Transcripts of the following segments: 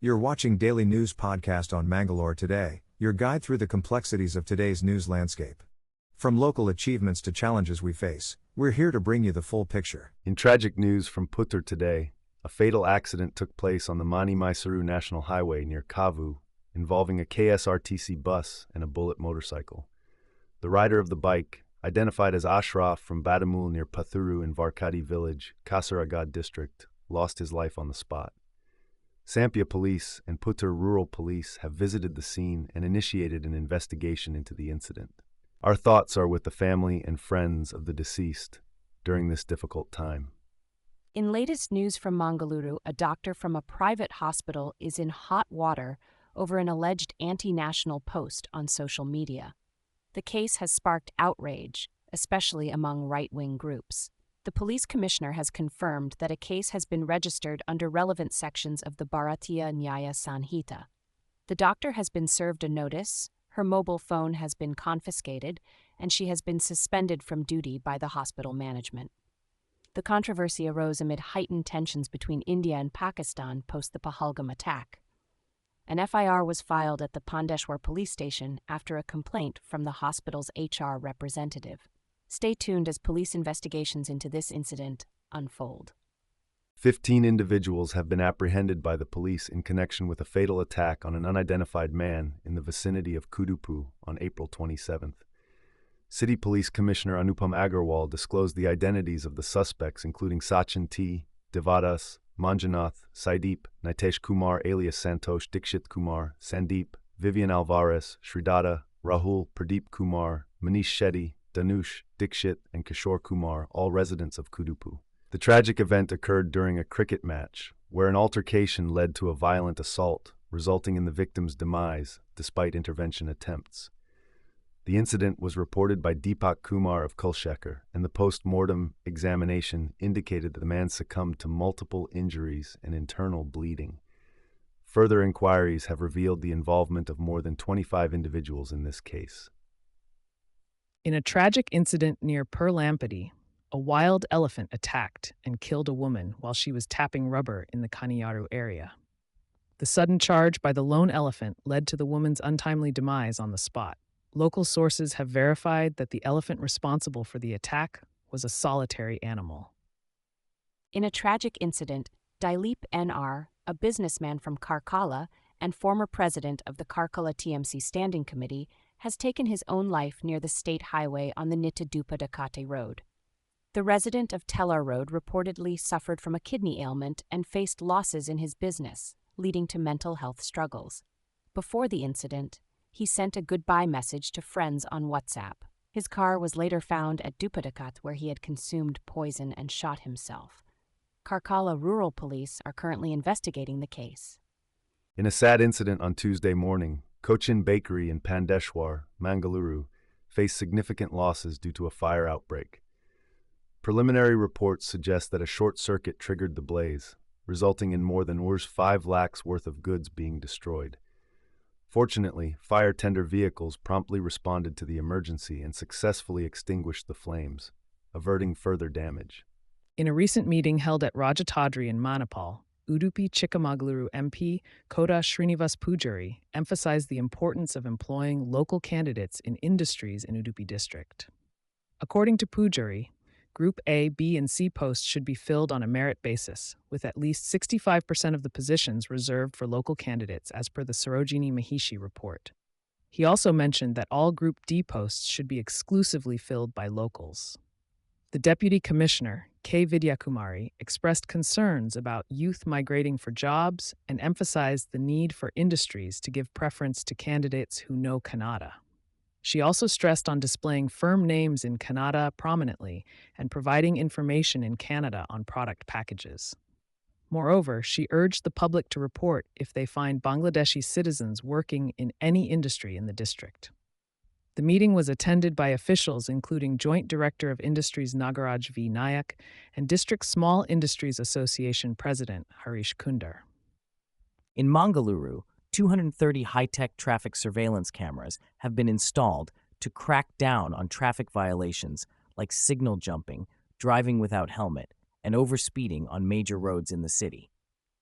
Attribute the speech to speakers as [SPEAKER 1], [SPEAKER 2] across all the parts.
[SPEAKER 1] You're watching Daily News Podcast on Mangalore today, your guide through the complexities of today's news landscape. From local achievements to challenges we face, we're here to bring you the full picture.
[SPEAKER 2] In tragic news from Puttur today, a fatal accident took place on the Mangaluru National Highway near Kavu, involving a KSRTC bus and a bullet motorcycle. The rider of the bike, identified as Ashraf from Badamul near Puttur in Varkadi village, Kasaragod district, lost his life on the spot. Sampia Police and Puttur Rural Police have visited the scene and initiated an investigation into the incident. Our thoughts are with the family and friends of the deceased during this difficult time.
[SPEAKER 3] In latest news from Mangaluru, a doctor from a private hospital is in hot water over an alleged anti-national post on social media. The case has sparked outrage, especially among right-wing groups. The police commissioner has confirmed that a case has been registered under relevant sections of the Bharatiya Nyaya Sanhita. The doctor has been served a notice, her mobile phone has been confiscated, and she has been suspended from duty by the hospital management. The controversy arose amid heightened tensions between India and Pakistan post the Pahalgam attack. An FIR was filed at the Pandeshwar police station after a complaint from the hospital's HR representative. Stay tuned as police investigations into this incident unfold.
[SPEAKER 2] 15 individuals have been apprehended by the police in connection with a fatal attack on an unidentified man in the vicinity of Kudupu on April 27th. City Police Commissioner Anupam Agarwal disclosed the identities of the suspects, including Sachin T., Devadas, Manjunath, Saideep, Nitesh Kumar alias Santosh Dikshit Kumar, Sandeep, Vivian Alvarez, Sridhara, Rahul, Pradeep Kumar, Manish Shetty, Danush, Dikshit, and Kishore Kumar, all residents of Kudupu. The tragic event occurred during a cricket match, where an altercation led to a violent assault, resulting in the victim's demise, despite intervention attempts. The incident was reported by Deepak Kumar of Kulshekar, and the post-mortem examination indicated that the man succumbed to multiple injuries and internal bleeding. Further inquiries have revealed the involvement of more than 25 individuals in this case.
[SPEAKER 4] In a tragic incident near Perlampady, a wild elephant attacked and killed a woman while she was tapping rubber in the Kaniyaru area. The sudden charge by the lone elephant led to the woman's untimely demise on the spot. Local sources have verified that the elephant responsible for the attack was a solitary animal.
[SPEAKER 3] In a tragic incident, Dilip N.R., a businessman from Karkala and former president of the Karkala TMC Standing Committee, has taken his own life near the state highway on the Nitya-Dupa-Dakate road. The resident of Tellar Road reportedly suffered from a kidney ailment and faced losses in his business, leading to mental health struggles. Before the incident, he sent a goodbye message to friends on WhatsApp. His car was later found at Dupadakat, where he had consumed poison and shot himself. Karkala Rural Police are currently investigating the case.
[SPEAKER 2] In a sad incident on Tuesday morning, Cochin Bakery in Pandeshwar, Mangaluru, faced significant losses due to a fire outbreak. Preliminary reports suggest that a short circuit triggered the blaze, resulting in more than Rs 5 lakhs worth of goods being destroyed. Fortunately, fire tender vehicles promptly responded to the emergency and successfully extinguished the flames, averting further damage.
[SPEAKER 4] In a recent meeting held at Rajatadri in Manipal, Udupi Chikamagaluru MP Kota Shrinivas Poojary emphasized the importance of employing local candidates in industries in Udupi district. According to Poojary, Group A, B, and C posts should be filled on a merit basis, with at least 65% of the positions reserved for local candidates as per the Sarojini Mahishi report. He also mentioned that all Group D posts should be exclusively filled by locals. The Deputy Commissioner, K. Vidyakumari, expressed concerns about youth migrating for jobs and emphasized the need for industries to give preference to candidates who know Kannada. She also stressed on displaying firm names in Kannada prominently and providing information in Kannada on product packages. Moreover, she urged the public to report if they find Bangladeshi citizens working in any industry in the district. The meeting was attended by officials including Joint Director of Industries Nagaraj V. Nayak and District Small Industries Association President Harish Kundar.
[SPEAKER 5] In Mangaluru, 230 high-tech traffic surveillance cameras have been installed to crack down on traffic violations like signal jumping, driving without helmet, and overspeeding on major roads in the city.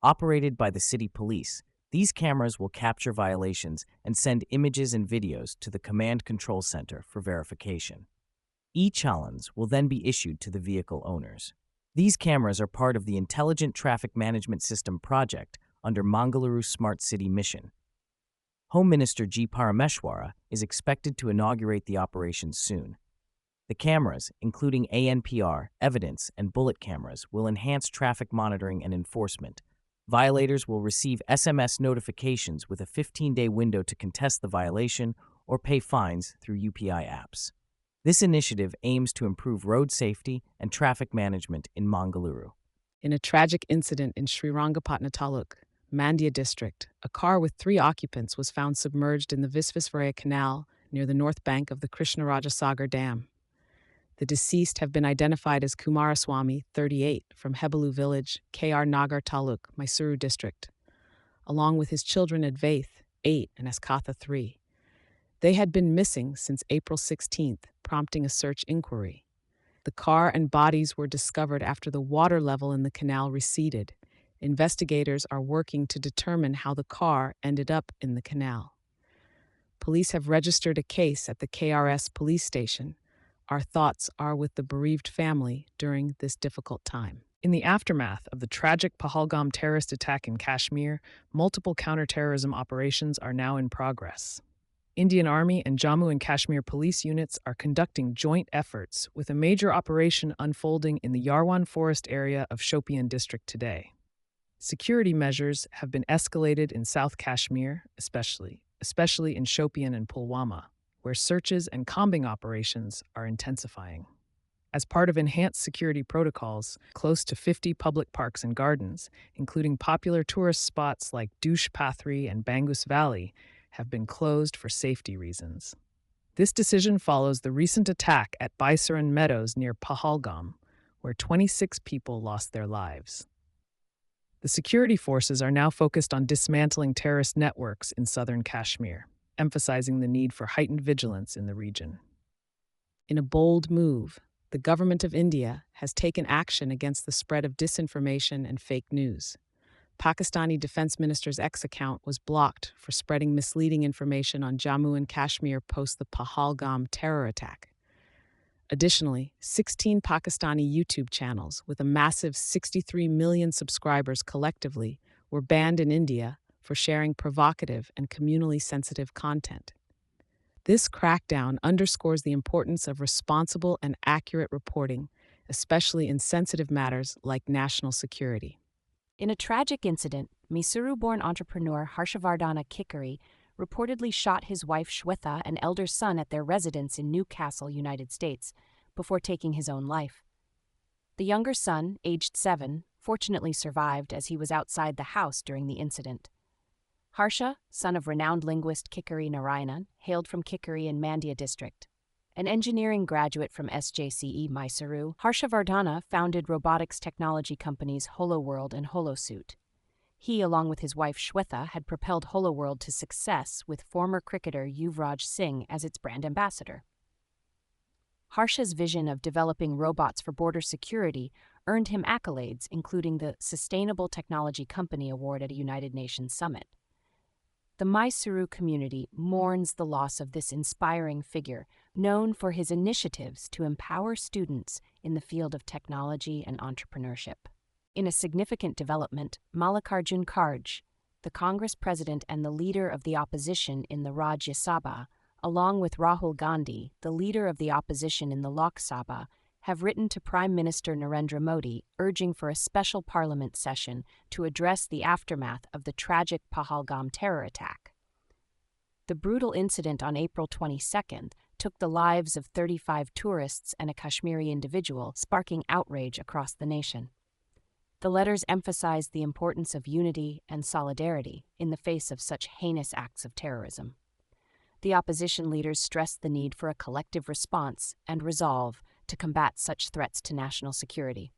[SPEAKER 5] Operated by the city police, These cameras will capture violations and send images and videos to the Command Control Center for verification. E-chalans will then be issued to the vehicle owners. These cameras are part of the Intelligent Traffic Management System project under Mangaluru Smart City Mission. Home Minister G. Parameshwara is expected to inaugurate the operation soon. The cameras, including ANPR, evidence, and bullet cameras, will enhance traffic monitoring and enforcement. Violators will receive SMS notifications with a 15-day window to contest the violation or pay fines through UPI apps. This initiative aims to improve road safety and traffic management in Mangaluru.
[SPEAKER 4] In a tragic incident in Srirangapatna Taluk, Mandya district, a car with 3 occupants was found submerged in the Visvesvaraya Canal near the north bank of the Krishnarajasagar Dam. The deceased have been identified as Kumaraswamy, 38, from Hebalu village, KR Nagar Taluk, Mysuru district, along with his children Advaith, 8, and Askatha, 3. They had been missing since April 16th, prompting a search inquiry. The car and bodies were discovered after the water level in the canal receded. Investigators are working to determine how the car ended up in the canal. Police have registered a case at the KRS police station. Our thoughts are with the bereaved family during this difficult time. In the aftermath of the tragic Pahalgam terrorist attack in Kashmir, multiple counterterrorism operations are now in progress. Indian Army and Jammu and Kashmir police units are conducting joint efforts, with a major operation unfolding in the Yarwan forest area of Shopian district today. Security measures have been escalated in South Kashmir, especially in Shopian and Pulwama, where searches and combing operations are intensifying. As part of enhanced security protocols, close to 50 public parks and gardens, including popular tourist spots like Douche Pathri and Bangus Valley, have been closed for safety reasons. This decision follows the recent attack at Baisaran Meadows near Pahalgam, where 26 people lost their lives. The security forces are now focused on dismantling terrorist networks in southern Kashmir, emphasizing the need for heightened vigilance in the region. In a bold move, the government of India has taken action against the spread of disinformation and fake news. Pakistani Defense Minister's X account was blocked for spreading misleading information on Jammu and Kashmir post the Pahalgam terror attack. Additionally, 16 Pakistani YouTube channels with a massive 63 million subscribers collectively were banned in India for sharing provocative and communally sensitive content. This crackdown underscores the importance of responsible and accurate reporting, especially in sensitive matters like national security.
[SPEAKER 3] In a tragic incident, Mysuru-born entrepreneur Harshavardhana Kikari reportedly shot his wife Shweta and elder son at their residence in Newcastle, United States, before taking his own life. The younger son, aged 7, fortunately survived as he was outside the house during the incident. Harsha, son of renowned linguist Kikari Narayanan, hailed from Kikari in Mandya district. An engineering graduate from SJCE Mysuru, Harshavardhana founded robotics technology companies HoloWorld and HoloSuit. He, along with his wife Shweta, had propelled HoloWorld to success with former cricketer Yuvraj Singh as its brand ambassador. Harsha's vision of developing robots for border security earned him accolades, including the Sustainable Technology Company Award at a United Nations summit. The Mysuru community mourns the loss of this inspiring figure, known for his initiatives to empower students in the field of technology and entrepreneurship. In a significant development, Mallikarjun Kharge, the Congress president and the leader of the opposition in the Rajya Sabha, along with Rahul Gandhi, the leader of the opposition in the Lok Sabha, have written to Prime Minister Narendra Modi urging for a special parliament session to address the aftermath of the tragic Pahalgam terror attack. The brutal incident on April 22nd took the lives of 35 tourists and a Kashmiri individual, sparking outrage across the nation. The letters emphasized the importance of unity and solidarity in the face of such heinous acts of terrorism. The opposition leaders stressed the need for a collective response and resolve to combat such threats to national security.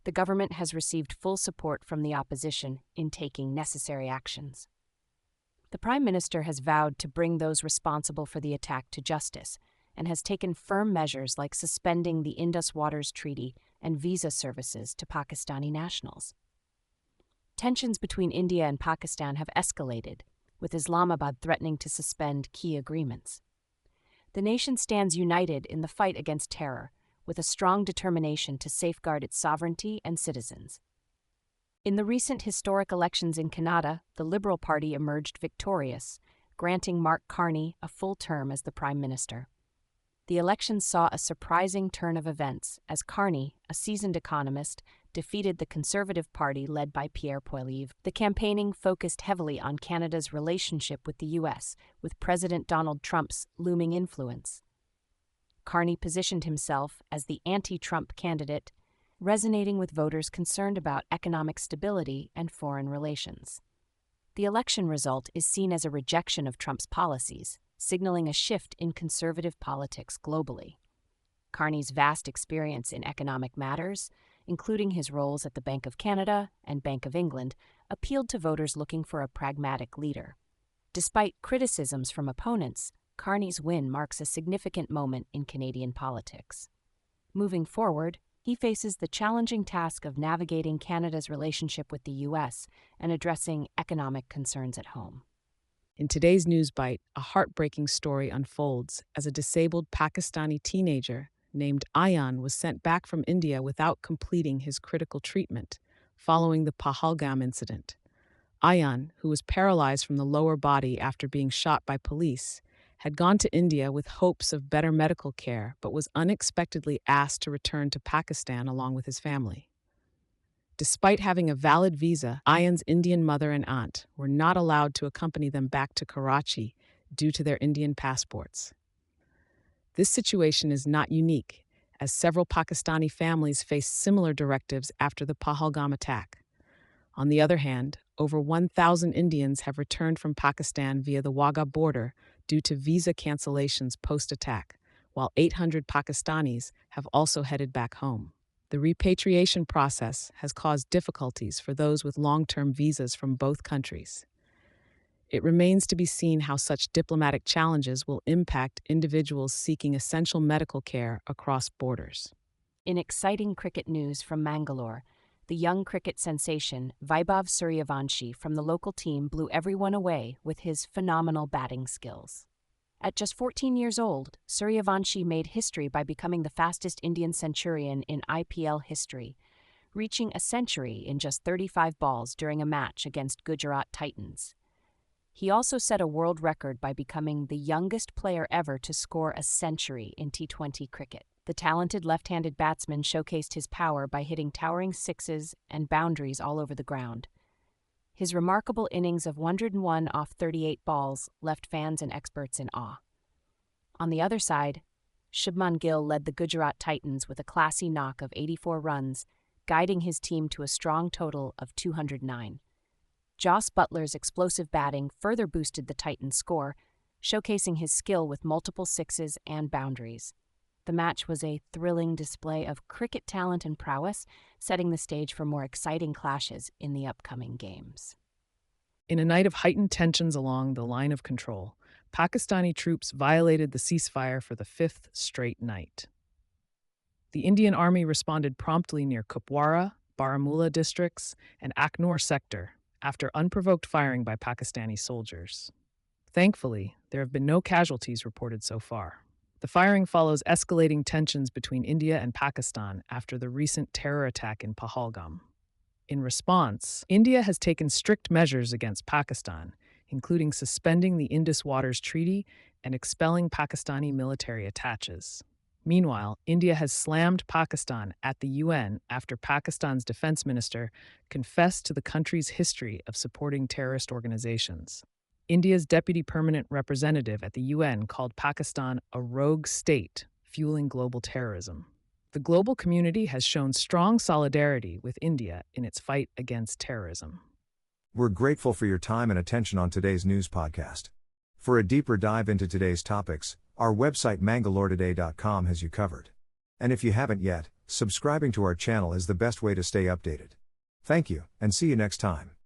[SPEAKER 3] The government has received full support from the opposition in taking necessary actions. The Prime Minister has vowed to bring those responsible for the attack to justice and has taken firm measures like suspending the Indus Waters Treaty and visa services to Pakistani nationals. Tensions between India and Pakistan have escalated, with Islamabad threatening to suspend key agreements. The nation stands united in the fight against terror, with a strong determination to safeguard its sovereignty and citizens. In the recent historic elections in Kannada, the Liberal Party emerged victorious, granting Mark Carney a full term as the Prime Minister. The elections saw a surprising turn of events as Carney, a seasoned economist, defeated the Conservative Party led by Pierre Poilievre. The campaigning focused heavily on Canada's relationship with the U.S., with President Donald Trump's looming influence. Carney positioned himself as the anti-Trump candidate, resonating with voters concerned about economic stability and foreign relations. The election result is seen as a rejection of Trump's policies, signaling a shift in conservative politics globally. Carney's vast experience in economic matters, including his roles at the Bank of Canada and Bank of England, appealed to voters looking for a pragmatic leader. Despite criticisms from opponents, Carney's win marks a significant moment in Canadian politics. Moving forward, he faces the challenging task of navigating Canada's relationship with the U.S. and addressing economic concerns at home.
[SPEAKER 4] In today's News Bite, a heartbreaking story unfolds as a disabled Pakistani teenager named Ayan was sent back from India without completing his critical treatment following the Pahalgam incident. Ayan, who was paralyzed from the lower body after being shot by police, had gone to India with hopes of better medical care but was unexpectedly asked to return to Pakistan along with his family. Despite having a valid visa, Ayan's Indian mother and aunt were not allowed to accompany them back to Karachi due to their Indian passports. This situation is not unique, as several Pakistani families faced similar directives after the Pahalgam attack. On the other hand, over 1,000 Indians have returned from Pakistan via the Wagah border due to visa cancellations post-attack, while 800 Pakistanis have also headed back home. The repatriation process has caused difficulties for those with long-term visas from both countries. It remains to be seen how such diplomatic challenges will impact individuals seeking essential medical care across borders.
[SPEAKER 3] In exciting cricket news from Mangalore, the young cricket sensation Vaibhav Suryavanshi from the local team blew everyone away with his phenomenal batting skills. At just 14 years old, Suryavanshi made history by becoming the fastest Indian centurion in IPL history, reaching a century in just 35 balls during a match against Gujarat Titans. He also set a world record by becoming the youngest player ever to score a century in T20 cricket. The talented left-handed batsman showcased his power by hitting towering sixes and boundaries all over the ground. His remarkable innings of 101 off 38 balls left fans and experts in awe. On the other side, Shubman Gill led the Gujarat Titans with a classy knock of 84 runs, guiding his team to a strong total of 209. Jos Buttler's explosive batting further boosted the Titans' score, showcasing his skill with multiple sixes and boundaries. The match was a thrilling display of cricket talent and prowess, setting the stage for more exciting clashes in the upcoming games.
[SPEAKER 4] In a night of heightened tensions along the line of control, Pakistani troops violated the ceasefire for the fifth straight night. The Indian Army responded promptly near Kupwara, Baramulla districts, and Aknor sector after unprovoked firing by Pakistani soldiers. Thankfully, there have been no casualties reported so far. The firing follows escalating tensions between India and Pakistan after the recent terror attack in Pahalgam. In response, India has taken strict measures against Pakistan, including suspending the Indus Waters Treaty and expelling Pakistani military attaches. Meanwhile, India has slammed Pakistan at the UN after Pakistan's defense minister confessed to the country's history of supporting terrorist organizations. India's deputy permanent representative at the UN called Pakistan a rogue state, fueling global terrorism. The global community has shown strong solidarity with India in its fight against terrorism.
[SPEAKER 1] We're grateful for your time and attention on today's news podcast. For a deeper dive into today's topics, our website mangaloretoday.com has you covered. And if you haven't yet, subscribing to our channel is the best way to stay updated. Thank you, and see you next time.